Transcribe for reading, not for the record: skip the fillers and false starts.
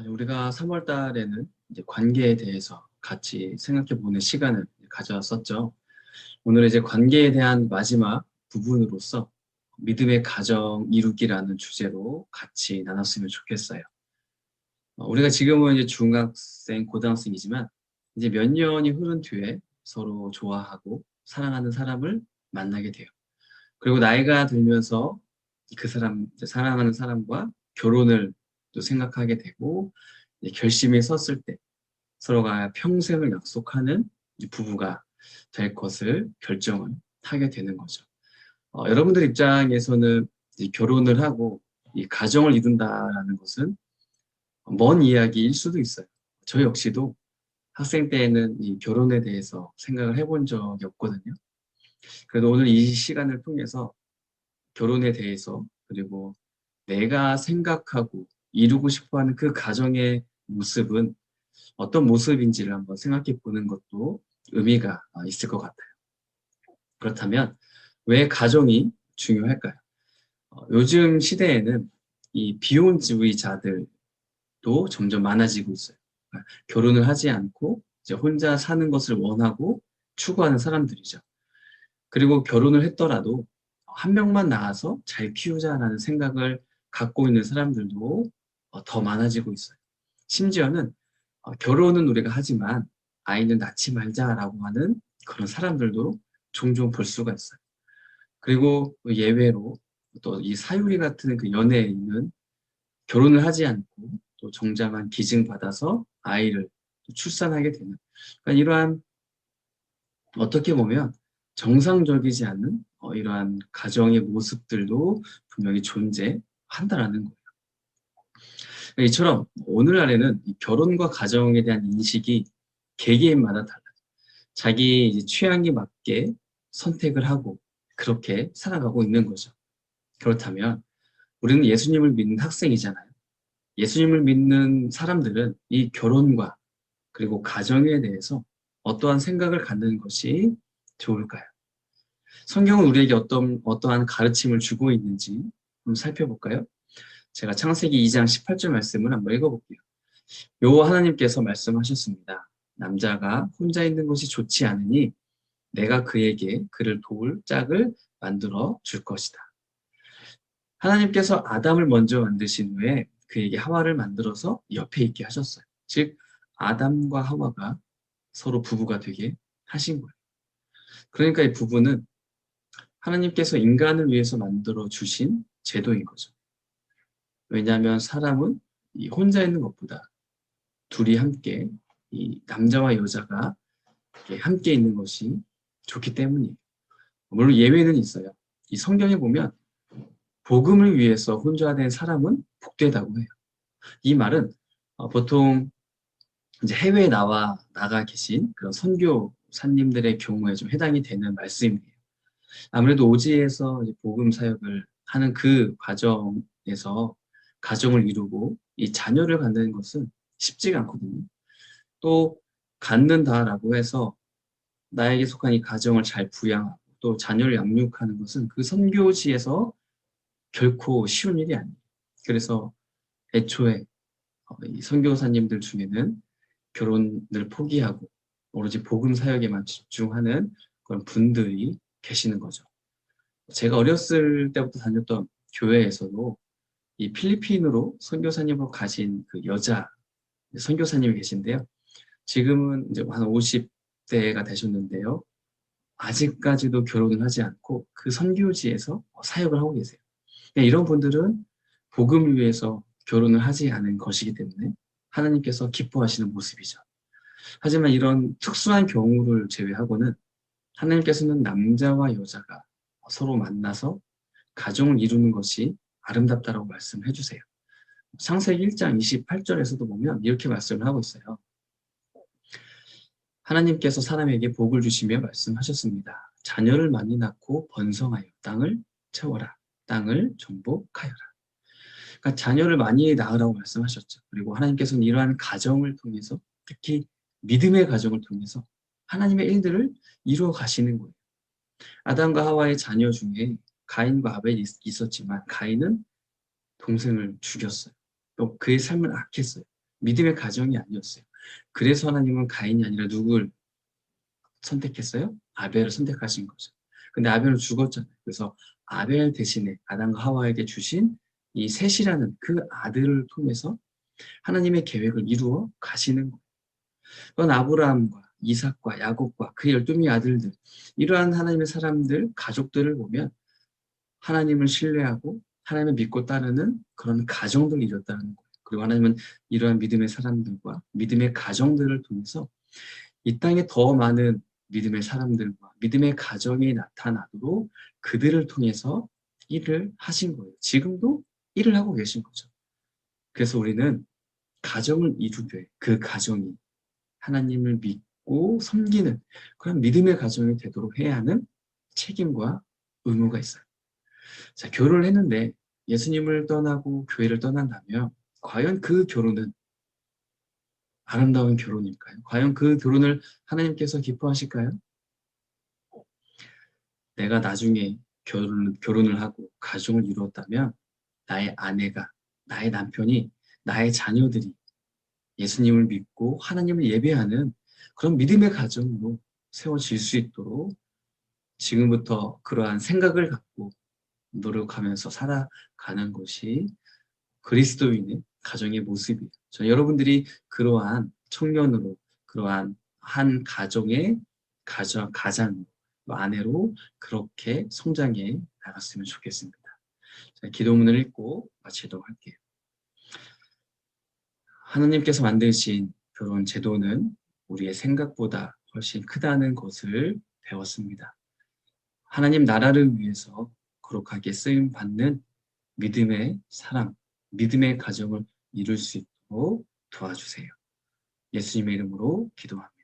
우리가 3월 달에는 이제 관계에 대해서 같이 생각해 보는 시간을 가졌었죠. 오늘 이제 관계에 대한 마지막 부분으로서 믿음의 가정 이루기라는 주제로 같이 나눴으면 좋겠어요. 우리가 지금은 이제 중학생, 고등학생이지만 이제 몇 년이 흐른 뒤에 서로 좋아하고 사랑하는 사람을 만나게 돼요. 그리고 나이가 들면서 그 사람, 이제 사랑하는 사람과 결혼을 또 생각하게 되고 이제 결심이 섰을 때 서로가 평생을 약속하는 부부가 될 것을 결정을 하게 되는 거죠. 여러분들 입장에서는 이 결혼을 하고 이 가정을 이룬다라는 것은 먼 이야기일 수도 있어요. 저 역시도 학생 때에는 이 결혼에 대해서 생각을 해본 적이 없거든요. 그래도 오늘 이 시간을 통해서 결혼에 대해서 그리고 내가 생각하고 이루고 싶어하는 그 가정의 모습은 어떤 모습인지를 한번 생각해 보는 것도 의미가 있을 것 같아요. 그렇다면 왜 가정이 중요할까요? 요즘 시대에는 이 비혼주의자들도 점점 많아지고 있어요. 그러니까 결혼을 하지 않고 이제 혼자 사는 것을 원하고 추구하는 사람들이죠. 그리고 결혼을 했더라도 한 명만 낳아서 잘 키우자라는 생각을 갖고 있는 사람들도 더 많아지고 있어요. 심지어는 결혼은 우리가 하지만 아이는 낳지 말자라고 하는 그런 사람들도 종종 볼 수가 있어요. 그리고 예외로 또 이 사유리 같은 그 연예인은 결혼을 하지 않고 또 정자만 기증받아서 아이를 출산하게 되는 그러니까 이러한 어떻게 보면 정상적이지 않은 이러한 가정의 모습들도 분명히 존재한다라는 거예요. 이처럼 오늘날에는 이 결혼과 가정에 대한 인식이 개개인마다 달라요. 자기 이제 취향에 맞게 선택을 하고 그렇게 살아가고 있는 거죠. 그렇다면 우리는 예수님을 믿는 학생이잖아요. 예수님을 믿는 사람들은 이 결혼과 그리고 가정에 대해서 어떠한 생각을 갖는 것이 좋을까요? 성경은 우리에게 어떠한 가르침을 주고 있는지 한번 살펴볼까요? 제가 창세기 2장 18절 말씀을 한번 읽어볼게요. 여호와 하나님께서 말씀하셨습니다. 남자가 혼자 있는 것이 좋지 않으니 내가 그에게 그를 도울 짝을 만들어 줄 것이다. 하나님께서 아담을 먼저 만드신 후에 그에게 하와를 만들어서 옆에 있게 하셨어요. 즉 아담과 하와가 서로 부부가 되게 하신 거예요. 그러니까 이 부부는 하나님께서 인간을 위해서 만들어 주신 제도인 거죠. 왜냐하면 사람은 이 혼자 있는 것보다 둘이 함께 이 남자와 여자가 함께 있는 것이 좋기 때문이에요. 물론 예외는 있어요. 이 성경에 보면 복음을 위해서 혼자된 사람은 복되다고 해요. 이 말은 보통 이제 해외에 나가 계신 그런 선교사님들의 경우에 좀 해당이 되는 말씀이에요. 아무래도 오지에서 이제 복음 사역을 하는 그 과정에서 가정을 이루고 이 자녀를 갖는 것은 쉽지가 않거든요. 또 갖는다라고 해서 나에게 속한 이 가정을 잘 부양하고 또 자녀를 양육하는 것은 그 선교지에서 결코 쉬운 일이 아니에요. 그래서 애초에 이 선교사님들 중에는 결혼을 포기하고 오로지 복음 사역에만 집중하는 그런 분들이 계시는 거죠. 제가 어렸을 때부터 다녔던 교회에서도 이 필리핀으로 선교사님으로 가신 그 여자 선교사님이 계신데요. 지금은 이제 한 50대가 되셨는데요. 아직까지도 결혼을 하지 않고 그 선교지에서 사역을 하고 계세요. 이런 분들은 복음을 위해서 결혼을 하지 않은 것이기 때문에 하나님께서 기뻐하시는 모습이죠. 하지만 이런 특수한 경우를 제외하고는 하나님께서는 남자와 여자가 서로 만나서 가정을 이루는 것이 아름답다라고 말씀해 주세요. 창세기 1장 28절에서도 보면 이렇게 말씀을 하고 있어요. 하나님께서 사람에게 복을 주시며 말씀하셨습니다. 자녀를 많이 낳고 번성하여 땅을 채워라. 땅을 정복하여라. 그러니까 자녀를 많이 낳으라고 말씀하셨죠. 그리고 하나님께서는 이러한 가정을 통해서 특히 믿음의 가정을 통해서 하나님의 일들을 이루어 가시는 거예요. 아담과 하와의 자녀 중에 가인과 아벨이 있었지만 가인은 동생을 죽였어요. 또 그의 삶을 악했어요. 믿음의 가정이 아니었어요. 그래서 하나님은 가인이 아니라 누굴 선택했어요? 아벨을 선택하신 거죠. 근데 아벨은 죽었잖아요. 그래서 아벨 대신에 아담과 하와에게 주신 이 셋이라는 그 아들을 통해서 하나님의 계획을 이루어 가시는 거예요. 그건 아브라함과 이삭과 야곱과 그 12명의 아들들, 이러한 하나님의 사람들, 가족들을 보면 하나님을 신뢰하고 하나님을 믿고 따르는 그런 가정들을 이뤘다는 거예요. 그리고 하나님은 이러한 믿음의 사람들과 믿음의 가정들을 통해서 이 땅에 더 많은 믿음의 사람들과 믿음의 가정이 나타나도록 그들을 통해서 일을 하신 거예요. 지금도 일을 하고 계신 거죠. 그래서 우리는 가정을 이루되 그 가정이 하나님을 믿고 섬기는 그런 믿음의 가정이 되도록 해야 하는 책임과 의무가 있어요. 자, 결혼을 했는데 예수님을 떠나고 교회를 떠난다면 과연 그 결혼은 아름다운 결혼일까요? 과연 그 결혼을 하나님께서 기뻐하실까요? 내가 나중에 결혼을 하고 가정을 이루었다면 나의 아내가, 나의 남편이, 나의 자녀들이 예수님을 믿고 하나님을 예배하는 그런 믿음의 가정으로 세워질 수 있도록 지금부터 그러한 생각을 갖고 노력하면서 살아가는 것이 그리스도인의 가정의 모습이에요. 여러분들이 그러한 청년으로, 그러한 한 가정의 가장, 아내로 그렇게 성장해 나갔으면 좋겠습니다. 자, 기도문을 읽고 마치도록 할게요. 하나님께서 만드신 결혼 제도는 우리의 생각보다 훨씬 크다는 것을 배웠습니다. 하나님 나라를 위해서 거룩하게 쓰임 받는 믿음의 사랑, 믿음의 가정을 이룰 수 있도록 도와주세요. 예수님의 이름으로 기도합니다.